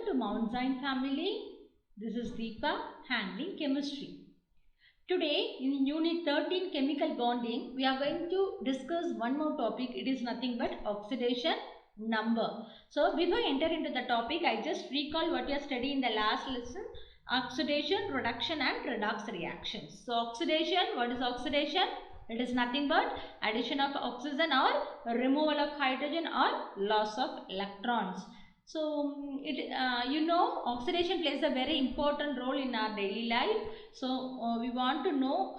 Welcome to Mount Zion family. This is Deepa handling chemistry. Today in Unit 13 Chemical Bonding, we are going to discuss one more topic. It is nothing but oxidation number. So before I enter into the topic, I just recall what we have studied in the last lesson. Oxidation, reduction and redox reactions. So oxidation, what is oxidation? It is nothing but addition of oxygen or removal of hydrogen or loss of electrons. So, oxidation plays a very important role in our daily life. So, we want to know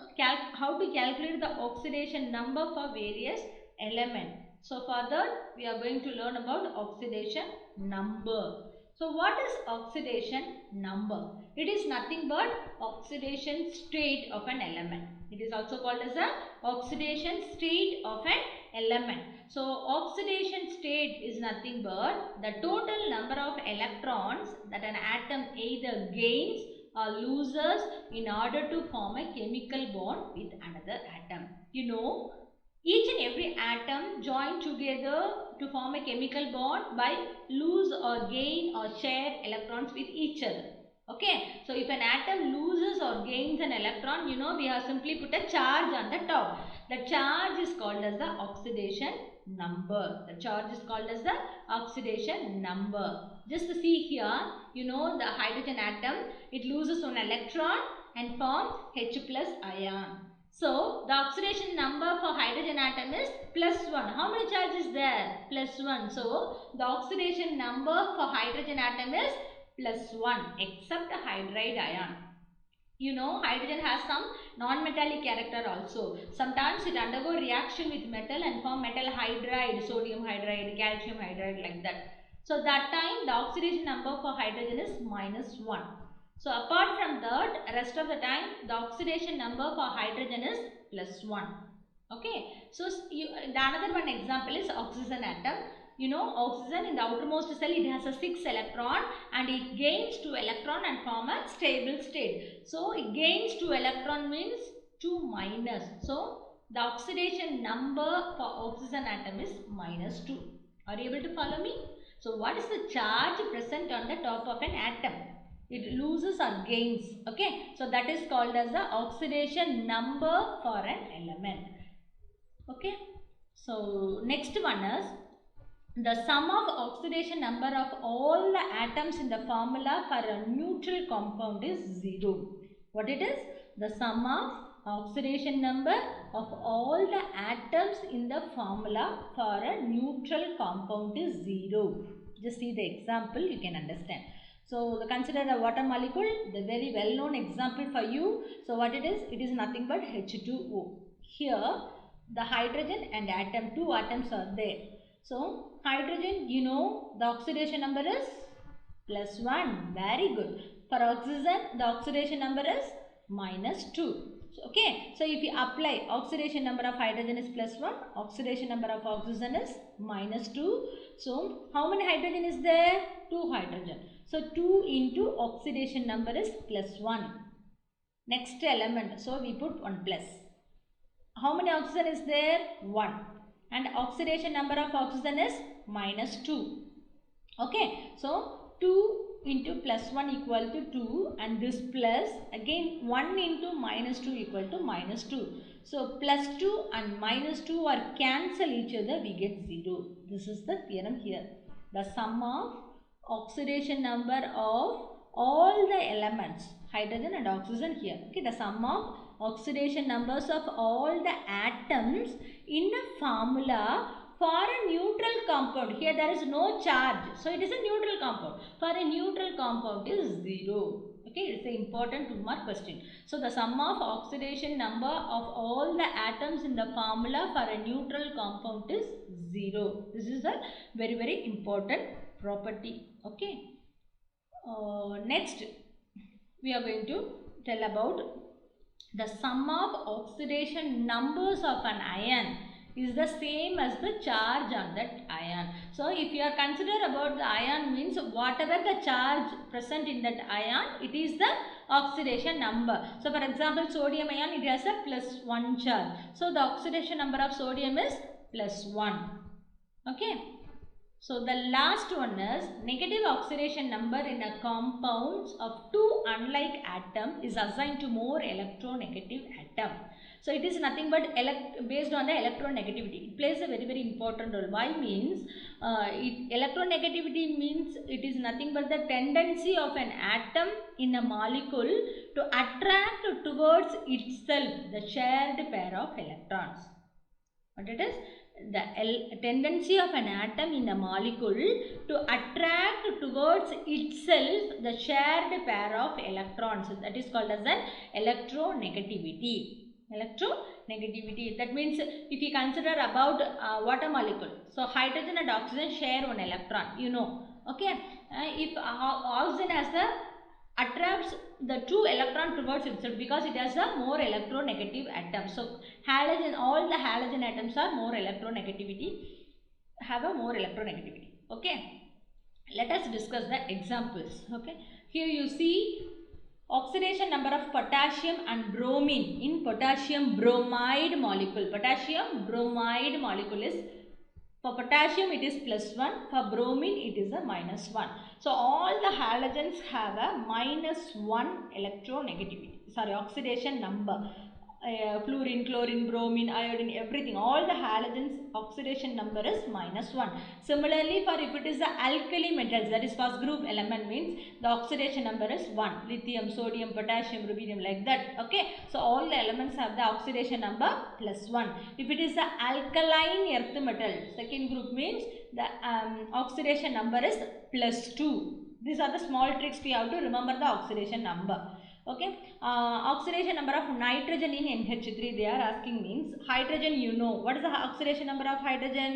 how to calculate the oxidation number for various elements. So, for that, we are going to learn about oxidation number. So, what is oxidation number? It is nothing but oxidation state of an element. It is also called as the oxidation state of an element. So, oxidation state is nothing but the total number of electrons that an atom either gains or loses in order to form a chemical bond with another atom. You know, each and every atom join together to form a chemical bond by lose or gain or share electrons with each other. Okay, so if an atom loses or gains an electron, we have simply put a charge on the top. The charge is called as the oxidation number. The charge is called as the oxidation number. Just to see here, the hydrogen atom, it loses one electron and forms H plus ion. So, the oxidation number for hydrogen atom is +1. How many charges is there? +1. So, the oxidation number for hydrogen atom is +1 except the hydride ion. Hydrogen has some non-metallic character also. Sometimes it undergo reaction with metal and form metal hydride, sodium hydride, calcium hydride, like that. So that time the oxidation number for hydrogen is -1. So apart from that, rest of the time the oxidation number for hydrogen is +1. Okay. So the another one example is oxygen atom. Oxygen in the outermost cell, it has a 6 electron and it gains 2 electron and form a stable state. So it gains 2 electron means 2 minus. So the oxidation number for oxygen atom is -2. Are you able to follow me? So what is the charge present on the top of an atom? It loses or gains. Okay. So that is called as the oxidation number for an element. Okay. So next one is the sum of oxidation number of all the atoms in the formula for a neutral compound is 0. What it is? The sum of oxidation number of all the atoms in the formula for a neutral compound is 0. Just see the example, you can understand. So, consider a water molecule, the very well known example for you. So, what it is? It is nothing but H2O. Here, the hydrogen and atom, 2 atoms are there. So, hydrogen, the oxidation number is +1. Very good. For oxygen, the oxidation number is -2. So, okay. So, if you apply oxidation number of hydrogen is +1, oxidation number of oxygen is -2. So, how many hydrogen is there? 2 hydrogen. So, 2 into oxidation number is +1. Next element. So, we put 1 plus. How many oxygen is there? 1. And oxidation number of oxygen is -2. Okay. So 2 into +1 equal to 2 and this plus again 1 into -2 equal to -2. So +2 and -2 are cancel each other, we get 0. This is the theorem here. The sum of oxidation number of all the elements, hydrogen and oxygen here. Okay, the sum of oxidation numbers of all the atoms in a formula for a neutral compound. Here there is no charge. So it is a neutral compound. For a neutral compound is 0. Okay, it is an important 2-mark question. So the sum of oxidation number of all the atoms in the formula for a neutral compound is 0. This is a very, very important property. Okay. Next, we are going to tell about the sum of oxidation numbers of an ion is the same as the charge on that ion. So, if you are considered about the ion means whatever the charge present in that ion, it is the oxidation number. So, for example, sodium ion, it has a +1 charge. So, the oxidation number of sodium is +1. Okay. So the last one is negative oxidation number in a compounds of two unlike atom is assigned to more electronegative atom. So it is nothing but based on the electronegativity. It plays a very important role. Why means electronegativity means it is nothing but the tendency of an atom in a molecule to attract towards itself the shared pair of electrons. What it is? The tendency of an atom in a molecule to attract towards itself the shared pair of electrons. That is called as an electronegativity. Electronegativity. That means if you consider about water molecule, so hydrogen and oxygen share one electron, you know. Okay. If oxygen has the attracts the two electron towards itself because it has a more electronegative atom. So halogen, all the halogen atoms are more electronegativity, have a more electronegativity. Okay, let us discuss the examples. Okay, here you see oxidation number of potassium and bromine in potassium bromide molecule. Potassium bromide molecule is, for potassium it is +1, for bromine it is a -1. So all the halogens have a -1 electronegativity, oxidation number. Fluorine, chlorine, bromine, iodine, everything, all the halogens oxidation number is -1. Similarly, for if it is the alkali metals, that is first group element, means the oxidation number is 1. Lithium, sodium, potassium, rubidium, like that. Okay, so all the elements have the oxidation number +1. If it is the alkaline earth metal, second group, means the oxidation number is +2. These are the small tricks we have to remember the oxidation number. Okay, oxidation number of nitrogen in NH3 they are asking, means hydrogen, you know what is the oxidation number of hydrogen?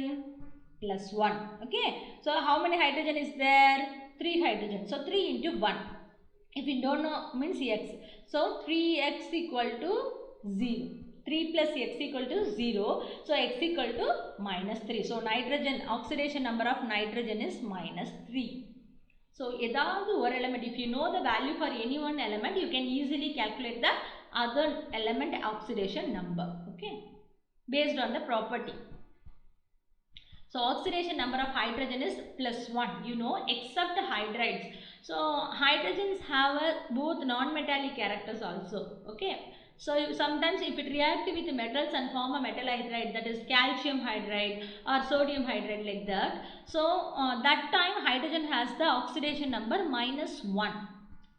+1. Okay, so how many hydrogen is there? 3 hydrogen. So 3 into 1. If you don't know, means x. So 3x equal to 0. 3 plus x equal to 0. So x equal to -3. So nitrogen, oxidation number of nitrogen is -3. So ஏதாவது ஒரு element, if you know the value for any one element, you can easily calculate the other element oxidation number. Okay, based on the property. So oxidation number of hydrogen is +1, you know, except hydrides. So hydrogens have both non-metallic characters also. Okay, so sometimes if it react with metals and form a metal hydride, that is calcium hydride or sodium hydride, like that. So that time hydrogen has the oxidation number -1.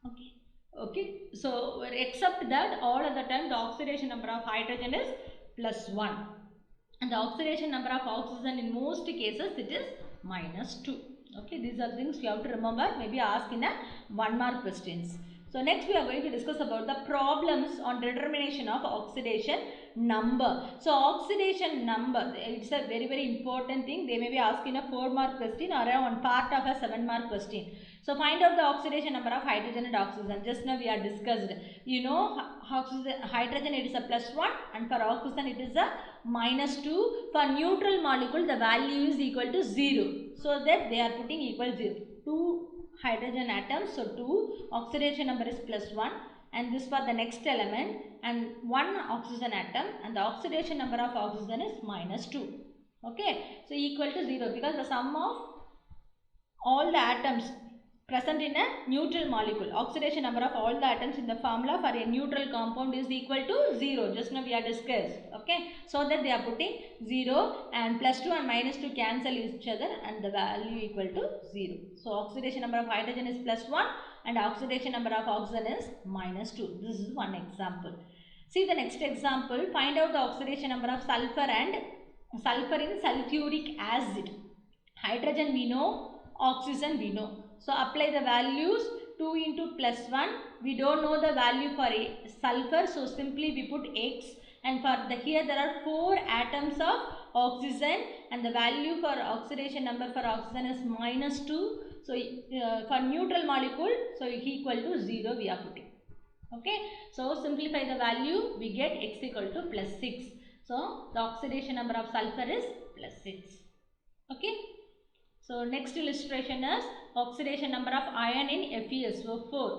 Okay, okay, so except that all of the time the oxidation number of hydrogen is +1. And the oxidation number of oxygen in most cases it is -2. Okay, these are things you have to remember, maybe ask in a 1 mark questions. So next we are going to discuss about the problems on determination of oxidation number. So oxidation number, it's a very important thing. They may be asked in a 4 mark question or on part of a 7 mark question. So find out the oxidation number of hydrogen and oxygen. Just now we are discussed. You know, hydrogen it is a +1 and for oxygen it is a -2. For neutral molecule the value is equal to 0. So that they are putting equal 0. 2 hydrogen atoms, so 2, oxidation number is +1, and this for the next element, and 1 oxygen atom, and the oxidation number of oxygen is -2. Okay, so equal to 0 because the sum of all the atoms present in a neutral molecule, oxidation number of all the atoms in the formula for a neutral compound is equal to 0. Just now we are discussed. Okay, so that they are putting 0, and +2 and -2 cancel each other and the value equal to 0. So oxidation number of hydrogen is +1 and oxidation number of oxygen is -2. This is one example. See the next example. Find out the oxidation number of sulfur and sulfur in sulfuric acid. Hydrogen we know, oxygen we know. So apply the values. 2 into +1, we don't know the value for a sulfur, so simply we put x, and for the here there are 4 atoms of oxygen and the value for oxidation number for oxygen is -2. So for neutral molecule, so equal to 0 we are putting. Okay, so simplify the value, we get x equal to +6. So the oxidation number of sulfur is +6. Okay, so next illustration is oxidation number of iron in FeSO4.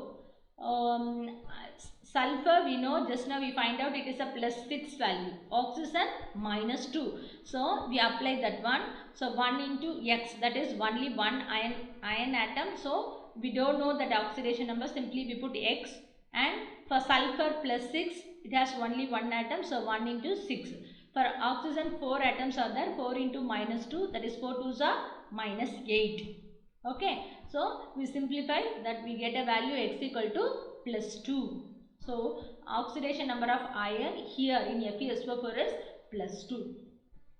sulfur, we know just now we find out it is a +6 value, oxygen -2. So we apply that one. So 1 into X, that is only one iron atom. So we don't know that oxidation number, simply we put X. And for sulfur +6, it has only one atom, so 1 into 6. For oxygen 4 atoms are there, 4 into -2, that is 4 2s are -8. Okay, so we simplify that, we get a value X equal to +2. So oxidation number of iron here in FeSO4 is +2.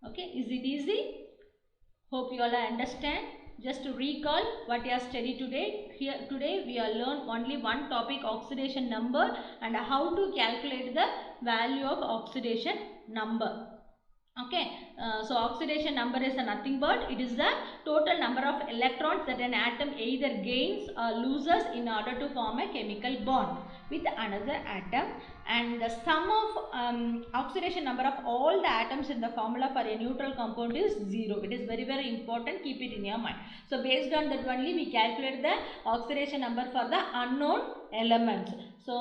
Okay, is it easy? Hope you all understand. Just to recall what you have studied today. Here today we are learn only one topic, oxidation number, and how to calculate the value of oxidation number. Okay, so oxidation number is nothing but it is the total number of electrons that an atom either gains or loses in order to form a chemical bond with another atom, and the sum of oxidation number of all the atoms in the formula for a neutral compound is 0. It is very important, keep it in your mind. So based on that only we calculate the oxidation number for the unknown elements. So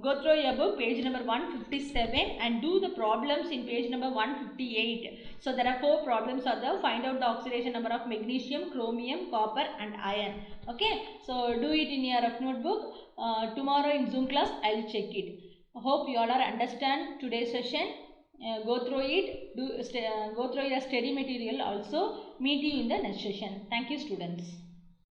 go through your book, page number 157, and do the problems in page number 158. So there are 4 problems are there. Find out the oxidation number of magnesium, chromium, copper and iron. Okay, so do it in your rough notebook. Tomorrow in Zoom class I will check it. Hope you all are understand today's session. Go through it. Go through your study material also. Meet you in the next session. Thank you, students.